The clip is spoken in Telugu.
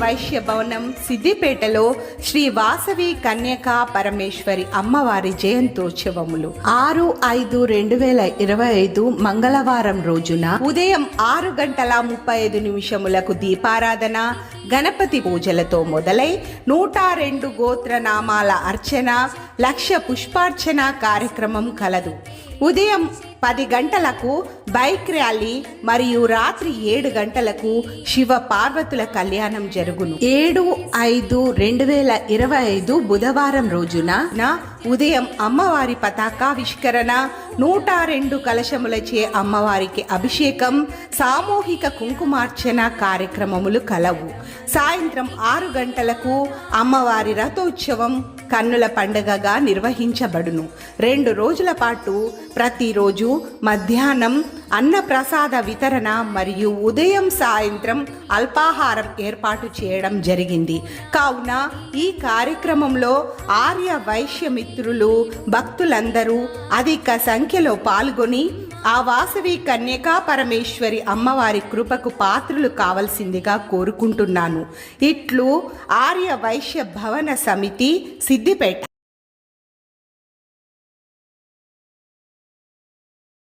వైశ్య భవనం సిద్దిపేటలో శ్రీ వాసవి కన్యకా పరమేశ్వరి అమ్మవారి జయంతోత్సవములు 6/5/2025 మంగళవారం రోజున ఉదయం 6:35 దీపారాధన, గణపతి పూజలతో మొదలై 102 గోత్రనామాల అర్చన, 1,00,000 పుష్పార్చన కార్యక్రమం కలదు. ఉదయం 10 గంటలకు బైక్ ర్యాలీ మరియు రాత్రి 7 గంటలకు శివ పార్వతుల కళ్యాణం జరుగును. 7/5/2025 బుధవారం రోజున ఉదయం అమ్మవారి పతాకావిష్కరణ, 102 కలశములచే అమ్మవారికి అభిషేకం, సామూహిక కుంకుమార్చన కార్యక్రమములు కలవు. సాయంత్రం 6 గంటలకు అమ్మవారి రథోత్సవం కన్నుల పండుగగా నిర్వహించబడును. 2 రోజుల పాటు ప్రతిరోజు మధ్యాహ్నం అన్నప్రసాద వితరణ మరియు ఉదయం సాయంత్రం అల్పాహారం ఏర్పాటు చేయడం జరిగింది. కావున ఈ కార్యక్రమంలో ఆర్య వైశ్య మిత్రులు, భక్తులందరూ అధిక సంఖ్యలో పాల్గొని ఆ వాసవి కన్యకా పరమేశ్వరి అమ్మవారి కృపకు పాత్రులు కావలసిందిగా కోరుకుంటున్నాను. ఇట్లు ఆర్య వైశ్య భవన సమితి, సిద్దిపేట.